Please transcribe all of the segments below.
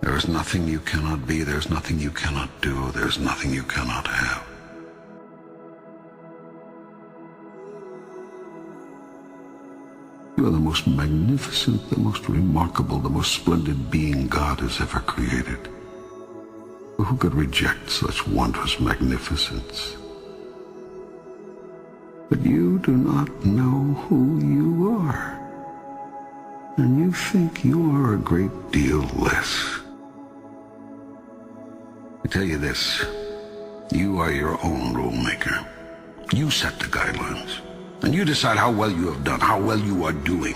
There is nothing you cannot be, there's nothing you cannot do, there's nothing you cannot have. You are the most magnificent, the most remarkable, the most splendid being God has ever created. Who could reject such wondrous magnificence? But you do not know who you are, and you think you are a great deal less. I tell you this, you are your own rule maker. You set the guidelines, and you decide how well you have done, how well you are doing.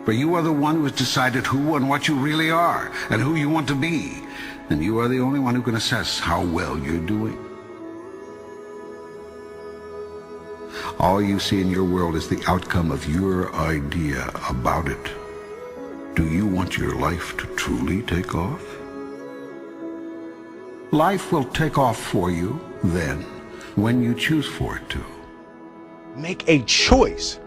For you are the one who has decided who and what you really are, and who you want to be. And you are the only one who can assess how well you're doing. All you see in your world is the outcome of your idea about it. Do you want your life to truly take off? Life will take off for you then, when you choose for it to. Make a choice.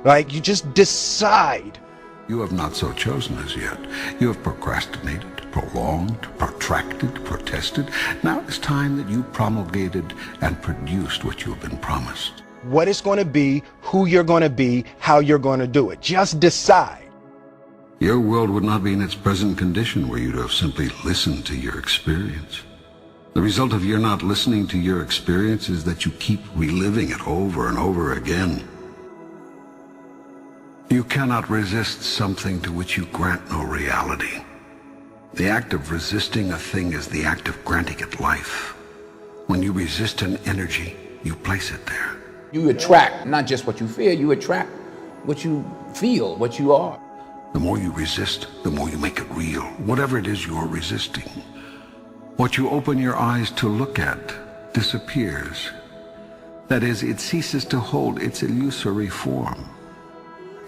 Like, you just decide. You have not so chosen as yet. You have procrastinated, prolonged, protracted, protested. Now it's time that you promulgated and produced what you have been promised. What it's going to be, who you're going to be, how you're going to do it. Just decide. Your world would not be in its present condition were you to have simply listened to your experience. The result of your not listening to your experience is that you keep reliving it over and over again. You cannot resist something to which you grant no reality. The act of resisting a thing is the act of granting it life. When you resist an energy, you place it there. You attract not just what you fear, you attract what you feel, what you are. The more you resist, the more you make it real, whatever it is you're resisting. What you open your eyes to look at disappears. That is, it ceases to hold its illusory form.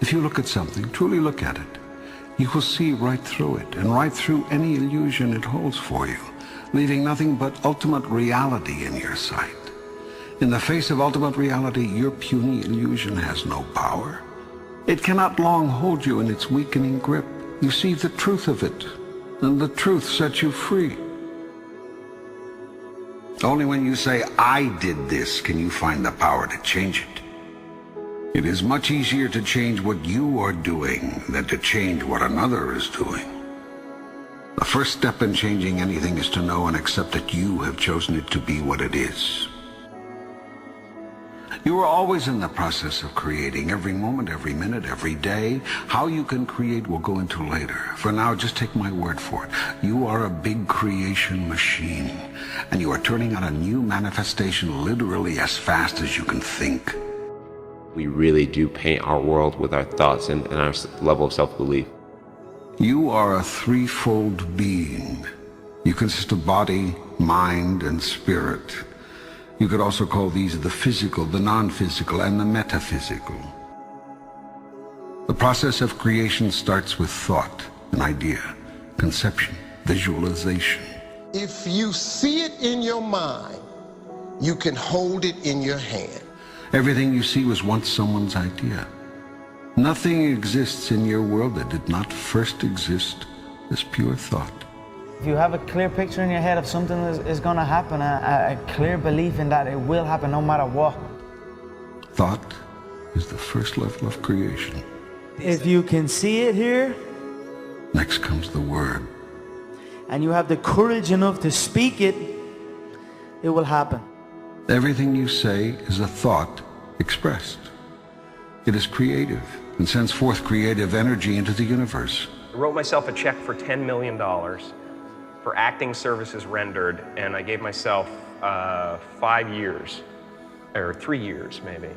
If you look at something, truly look at it, you will see right through it and right through any illusion it holds for you, leaving nothing but ultimate reality in your sight. In the face of ultimate reality, your puny illusion has no power. It cannot long hold you in its weakening grip. You see the truth of it, and the truth sets you free. Only when you say, I did this, can you find the power to change it. It is much easier to change what you are doing than to change what another is doing. The first step in changing anything is to know and accept that you have chosen it to be what it is. You are always in the process of creating, every moment, every minute, every day. How you can create we'll go into later. For now, just take my word for it. You are a big creation machine, and you are turning out a new manifestation literally as fast as you can think. We really do paint our world with our thoughts and our level of self-belief. You are a threefold being. You consist of body, mind, and spirit. You could also call these the physical, the non-physical, and the metaphysical. The process of creation starts with thought, an idea, conception, visualization. If you see it in your mind, you can hold it in your hand. Everything you see was once someone's idea. Nothing exists in your world that did not first exist as pure thought. If you have a clear picture in your head of something that is going to happen, a clear belief in that it will happen no matter what. Thought is the first level of creation. If you can see it here, next comes the word. And you have the courage enough to speak it, it will happen. Everything you say is a thought expressed. It is creative and sends forth creative energy into the universe. I wrote myself a check for $10 million for acting services rendered, and I gave myself 5 years, or 3 years maybe.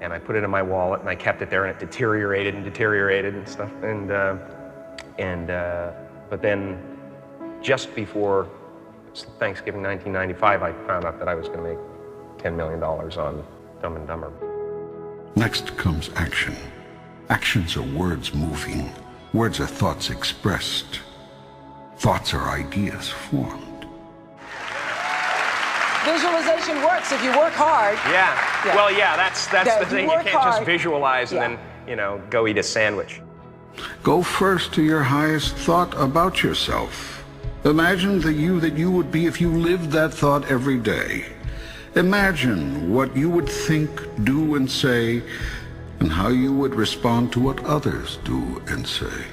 And I put it in my wallet, and I kept it there, and it deteriorated and stuff. But then, just before Thanksgiving 1995, I found out that I was going to make $10 million on Dumb and Dumber. Next comes action. Actions are words moving. Words are thoughts expressed. Thoughts are ideas formed. Visualization works if you work hard. Yeah. Well, yeah, that's the thing. You can't just visualize and then, go eat a sandwich. Go first to your highest thought about yourself. Imagine the you that you would be if you lived that thought every day. Imagine what you would think, do, and say, and how you would respond to what others do and say.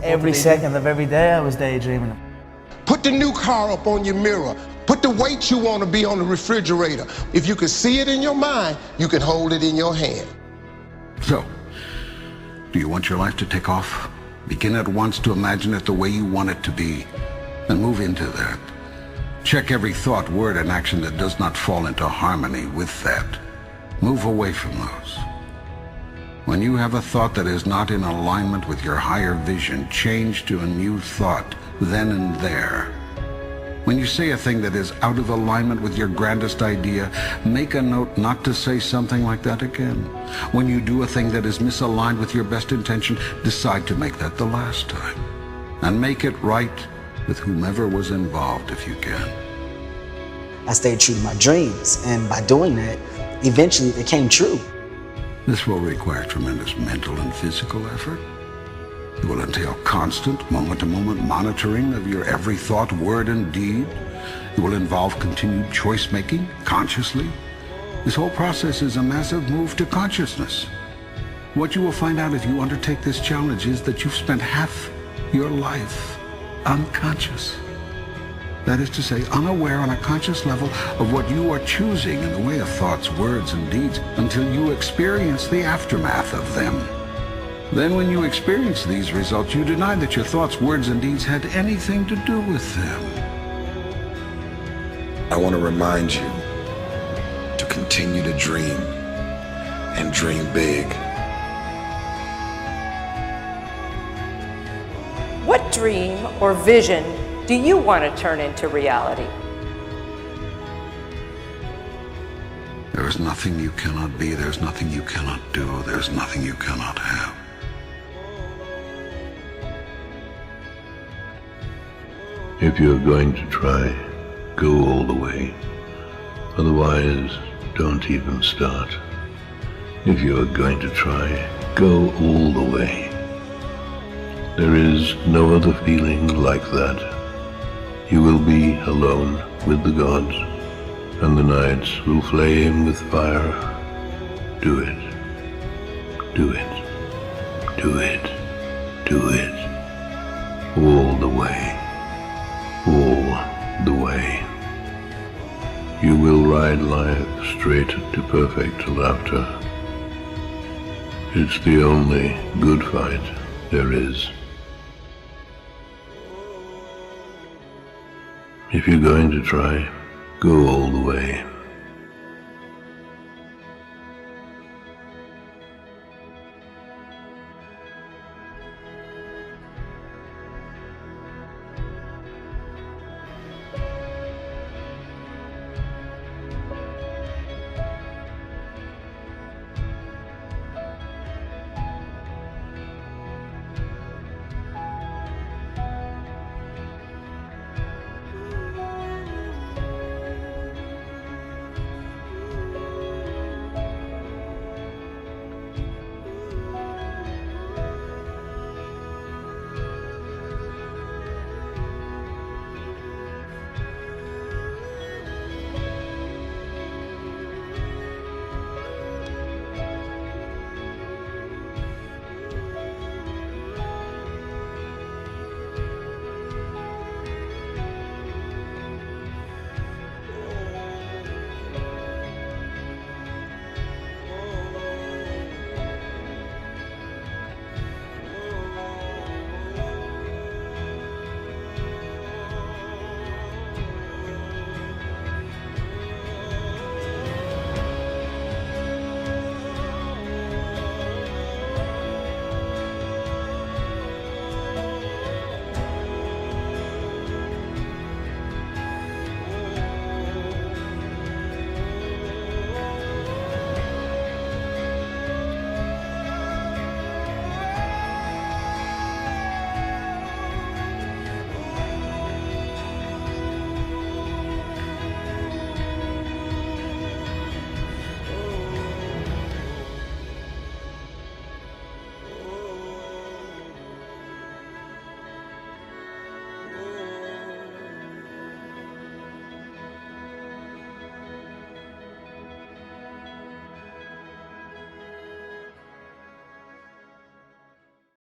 Every second of every day I was daydreaming. Put the new car up on your mirror. Put the weight you want to be on the refrigerator. If you can see it in your mind, you can hold it in your hand. So, do you want your life to take off? Begin at once to imagine it the way you want it to be, and move into that. Check every thought, word, and action that does not fall into harmony with that. Move away from those. When you have a thought that is not in alignment with your higher vision, change to a new thought, then and there. When you say a thing that is out of alignment with your grandest idea, make a note not to say something like that again. When you do a thing that is misaligned with your best intention, decide to make that the last time. And make it right with whomever was involved if you can. I stayed true to my dreams, and by doing that, eventually they came true. This will require tremendous mental and physical effort. It will entail constant, moment-to-moment monitoring of your every thought, word, and deed. It will involve continued choice-making, consciously. This whole process is a massive move to consciousness. What you will find out if you undertake this challenge is that you've spent half your life unconscious. That is to say, unaware on a conscious level of what you are choosing in the way of thoughts, words, and deeds until you experience the aftermath of them. Then when you experience these results, you deny that your thoughts, words, and deeds had anything to do with them. I want to remind you to continue to dream and dream big. What dream or vision do you want to turn into reality? There is nothing you cannot be. There's nothing you cannot do. There's nothing you cannot have. If you're going to try, go all the way. Otherwise, don't even start. If you're going to try, go all the way. There is no other feeling like that. You will be alone with the gods, and the nights will flame with fire. Do it. Do it. Do it. Do it. All the way. All the way. You will ride life straight to perfect laughter. It's the only good fight there is. If you're going to try, go all the way.